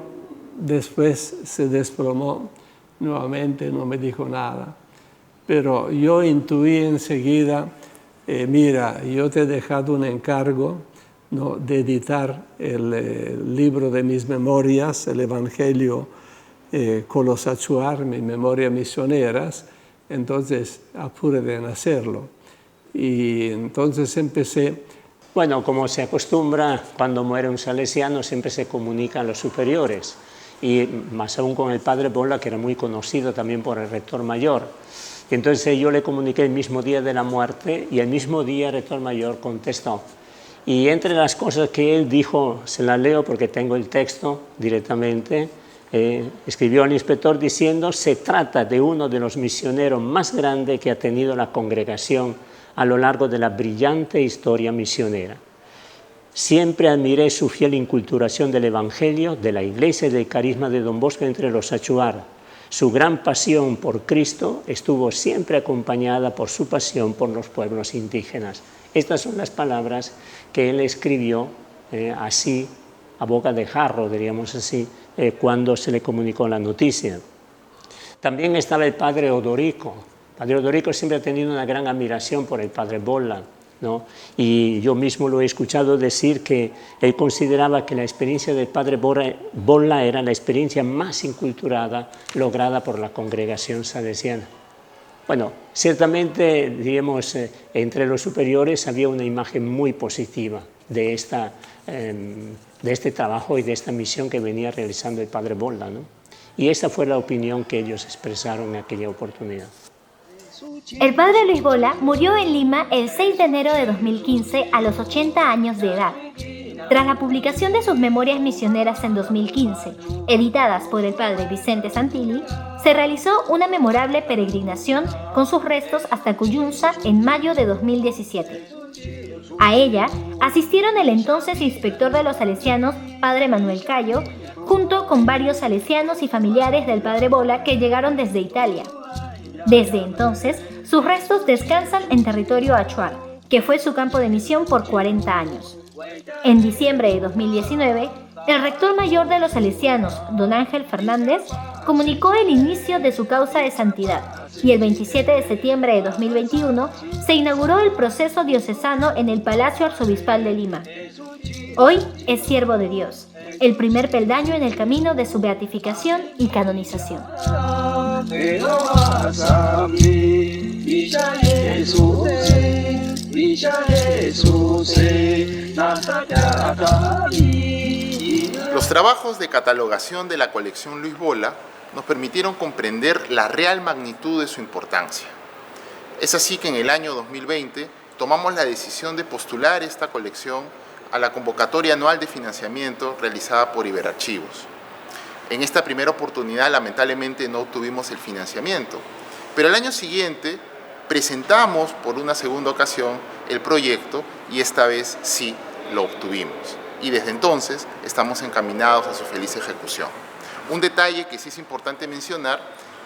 S11: después se desplomó nuevamente, no me dijo nada. Pero yo intuí enseguida, mira, yo te he dejado un encargo, ¿no? De editar el libro de mis memorias, el Evangelio con los Achuar, mis memorias misioneras, entonces apúrate en hacerlo. Y entonces empecé.
S15: Bueno, como se acostumbra, cuando muere un salesiano siempre se comunican a los superiores, y más aún con el padre Bola, que era muy conocido también por el rector mayor. Y entonces yo le comuniqué el mismo día de la muerte y el mismo día el rector mayor contestó. Y entre las cosas que él dijo, se las leo porque tengo el texto directamente, escribió al inspector diciendo: se trata de uno de los misioneros más grandes que ha tenido la congregación a lo largo de la brillante historia misionera. Siempre admiré su fiel inculturación del Evangelio, de la Iglesia y del carisma de Don Bosco entre los Achuar. Su gran pasión por Cristo estuvo siempre acompañada por su pasión por los pueblos indígenas. Estas son las palabras que él escribió así, a boca de jarro, diríamos así, cuando se le comunicó la noticia. También estaba el padre Odorico. El padre Odorico siempre ha tenido una gran admiración por el padre Bolla, ¿no? Y yo mismo lo he escuchado decir que él consideraba que la experiencia del padre Bolla era la experiencia más inculturada lograda por la congregación salesiana. Bueno, ciertamente, diríamos, entre los superiores había una imagen muy positiva de este trabajo y de esta misión que venía realizando el padre Bolla, ¿no? Y esa fue la opinión que ellos expresaron en aquella oportunidad.
S1: El padre Luis Bolla murió en Lima el 6 de enero de 2015 a los 80 años de edad. Tras la publicación de sus memorias misioneras en 2015, editadas por el padre Vicente Santilli, se realizó una memorable peregrinación con sus restos hasta Cuyunza en mayo de 2017. A ella asistieron el entonces inspector de los salesianos, padre Manuel Cayo, junto con varios salesianos y familiares del padre Bolla que llegaron desde Italia. Desde entonces, sus restos descansan en territorio achuar, que fue su campo de misión por 40 años. En diciembre de 2019, el rector mayor de los salesianos, don Ángel Fernández, comunicó el inicio de su causa de santidad y el 27 de septiembre de 2021 se inauguró el proceso diocesano en el Palacio Arzobispal de Lima. Hoy es siervo de Dios, el primer peldaño en el camino de su beatificación y canonización.
S8: Los trabajos de catalogación de la colección Luis Bolla nos permitieron comprender la real magnitud de su importancia. Es así que en el año 2020 tomamos la decisión de postular esta colección a la convocatoria anual de financiamiento realizada por Iberarchivos. En esta primera oportunidad lamentablemente no obtuvimos el financiamiento, pero el año siguiente presentamos por una segunda ocasión el proyecto y esta vez sí lo obtuvimos. Y desde entonces estamos encaminados a su feliz ejecución. Un detalle que sí es importante mencionar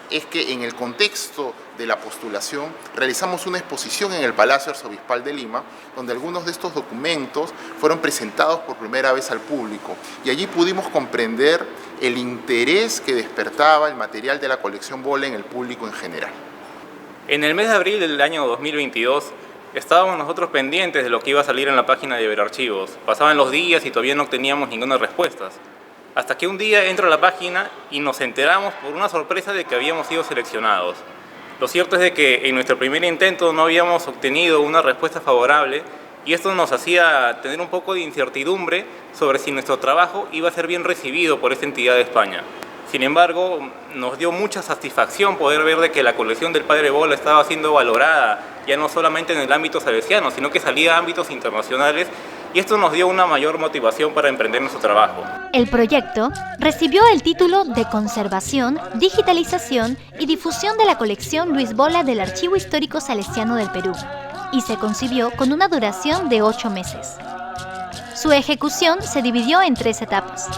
S8: es que en el contexto de la postulación realizamos una exposición en el Palacio Arzobispal de Lima, donde algunos de estos documentos fueron presentados por primera vez al público y allí pudimos comprender el interés que despertaba el material de la colección Bolla en el público en general.
S12: En el mes de abril del año 2022 estábamos nosotros pendientes de lo que iba a salir en la página de Iberarchivos. Pasaban los días y todavía no obteníamos ninguna respuesta. Hasta que un día entro a la página y nos enteramos por una sorpresa de que habíamos sido seleccionados. Lo cierto es de que en nuestro primer intento no habíamos obtenido una respuesta favorable y esto nos hacía tener un poco de incertidumbre sobre si nuestro trabajo iba a ser bien recibido por esta entidad de España. Sin embargo, nos dio mucha satisfacción poder ver de que la colección del padre Bolla estaba siendo valorada, ya no solamente en el ámbito salesiano, sino que salía a ámbitos internacionales, y esto nos dio una mayor motivación para emprender nuestro trabajo.
S1: El proyecto recibió el título de Conservación, Digitalización y Difusión de la colección Luis Bolla del Archivo Histórico Salesiano del Perú, y se concibió con una duración de 8 meses. Su ejecución se dividió en 3 etapas.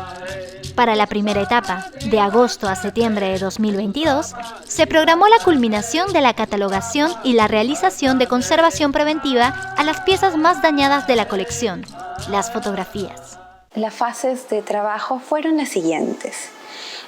S1: Para la primera etapa, de agosto a septiembre de 2022, se programó la culminación de la catalogación y la realización de conservación preventiva a las piezas más dañadas de la colección, las fotografías.
S16: Las fases de trabajo fueron las siguientes: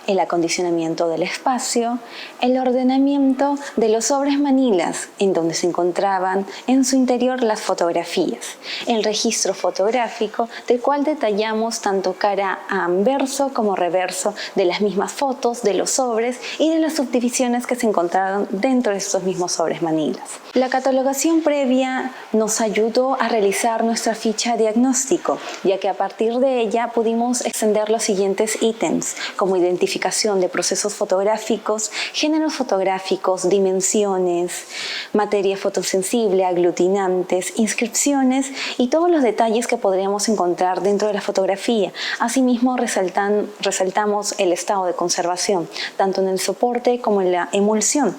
S16: el acondicionamiento del espacio, el ordenamiento de los sobres manilas en donde se encontraban en su interior las fotografías, el registro fotográfico del cual detallamos tanto cara a anverso como reverso de las mismas fotos, de los sobres y de las subdivisiones que se encontraron dentro de estos mismos sobres manilas. La catalogación previa nos ayudó a realizar nuestra ficha diagnóstico, ya que a partir de ella pudimos extender los siguientes ítems, como identificación de procesos fotográficos, géneros fotográficos, dimensiones, materia fotosensible, aglutinantes, inscripciones y todos los detalles que podríamos encontrar dentro de la fotografía. Asimismo, resaltamos el estado de conservación, tanto en el soporte como en la emulsión,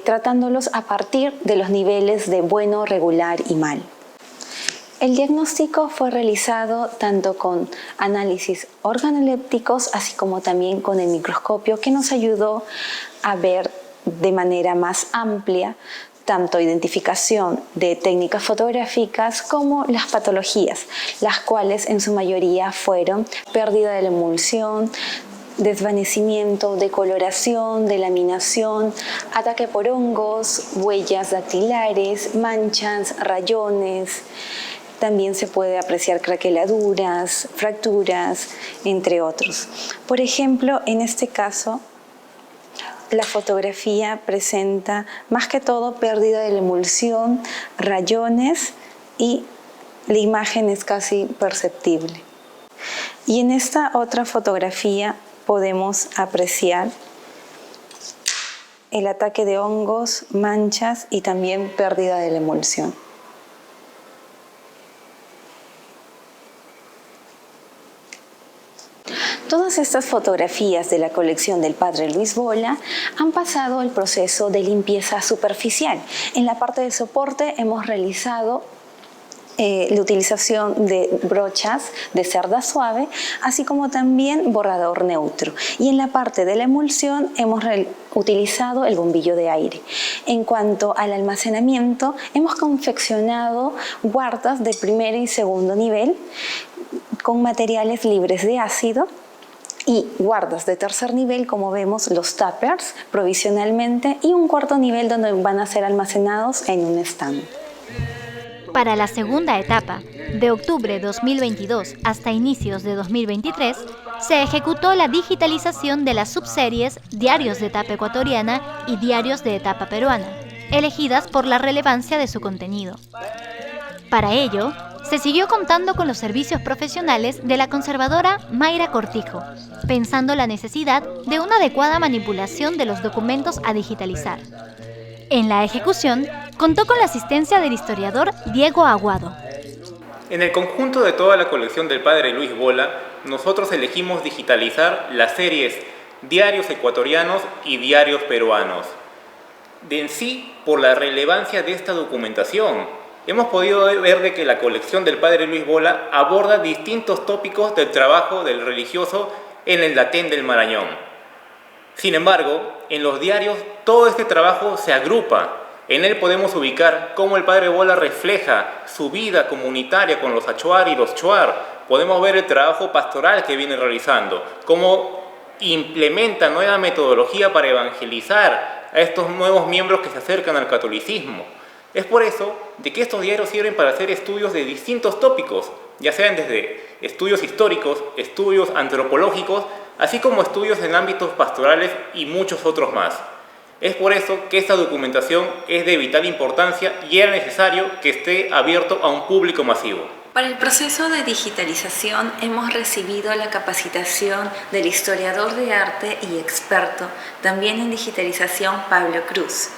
S16: tratándolos a partir de los niveles de bueno, regular y mal. El diagnóstico fue realizado tanto con análisis organolépticos, así como también con el microscopio, que nos ayudó a ver de manera más amplia tanto identificación de técnicas fotográficas como las patologías, las cuales en su mayoría fueron pérdida de la emulsión, desvanecimiento, decoloración, delaminación, ataque por hongos, huellas dactilares, manchas, rayones. También se puede apreciar craqueladuras, fracturas, entre otros. Por ejemplo, en este caso, la fotografía presenta más que todo pérdida de la emulsión, rayones y la imagen es casi perceptible. Y en esta otra fotografía podemos apreciar el ataque de hongos, manchas y también pérdida de la emulsión. Todas estas fotografías de la colección del padre Luis Bola han pasado el proceso de limpieza superficial. En la parte de soporte hemos realizado la utilización de brochas de cerda suave, así como también borrador neutro. Y en la parte de la emulsión hemos utilizado el bombillo de aire. En cuanto al almacenamiento, hemos confeccionado guardas de primer y segundo nivel con materiales libres de ácido, y guardas de tercer nivel, como vemos, los tuppers provisionalmente, y un cuarto nivel donde van a ser almacenados en un stand.
S1: Para la segunda etapa, de octubre de 2022 hasta inicios de 2023, se ejecutó la digitalización de las subseries Diarios de Etapa Ecuatoriana y Diarios de Etapa Peruana, elegidas por la relevancia de su contenido. Para ello, se siguió contando con los servicios profesionales de la conservadora Mayra Cortijo, pensando la necesidad de una adecuada manipulación de los documentos a digitalizar. En la ejecución, contó con la asistencia del historiador Diego Aguado.
S12: En el conjunto de toda la colección del padre Luis Bola, nosotros elegimos digitalizar las series Diarios Ecuatorianos y Diarios Peruanos. De en sí, por la relevancia de esta documentación, hemos podido ver de que la colección del padre Luis Bola aborda distintos tópicos del trabajo del religioso en el Datén del Marañón. Sin embargo, en los diarios todo este trabajo se agrupa. En él podemos ubicar cómo el padre Bola refleja su vida comunitaria con los achuar y los chuar. Podemos ver el trabajo pastoral que viene realizando, cómo implementa nueva metodología para evangelizar a estos nuevos miembros que se acercan al catolicismo. Es por eso de que estos diarios sirven para hacer estudios de distintos tópicos, ya sean desde estudios históricos, estudios antropológicos, así como estudios en ámbitos pastorales y muchos otros más. Es por eso que esta documentación es de vital importancia y era necesario que esté abierto a un público masivo.
S16: Para el proceso de digitalización hemos recibido la capacitación del historiador de arte y experto también en digitalización Pablo Cruz.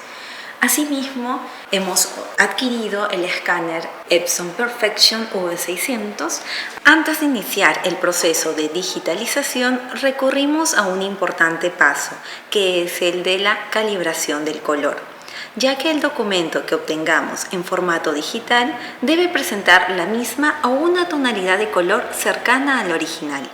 S16: Asimismo, hemos adquirido el escáner Epson Perfection V600. Antes de iniciar el proceso de digitalización, recurrimos a un importante paso, que es el de la calibración del color, ya que el documento que obtengamos en formato digital debe presentar la misma o una tonalidad de color cercana al original.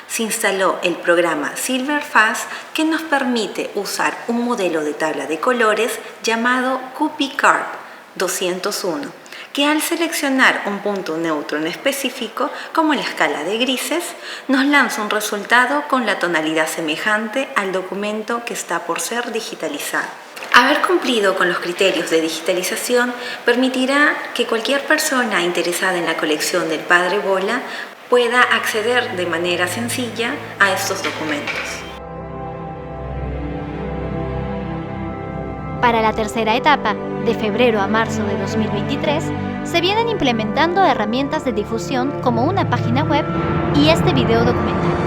S16: Se instaló el programa Silverfast, que nos permite usar un modelo de tabla de colores llamado QPCarb 201, que al seleccionar un punto neutro en específico, como la escala de grises, nos lanza un resultado con la tonalidad semejante al documento que está por ser digitalizado. Haber cumplido con los criterios de digitalización permitirá que cualquier persona interesada en la colección del padre Bola pueda acceder de manera sencilla a estos documentos.
S1: Para la tercera etapa, de febrero a marzo de 2023, se vienen implementando herramientas de difusión como una página web y este video documental.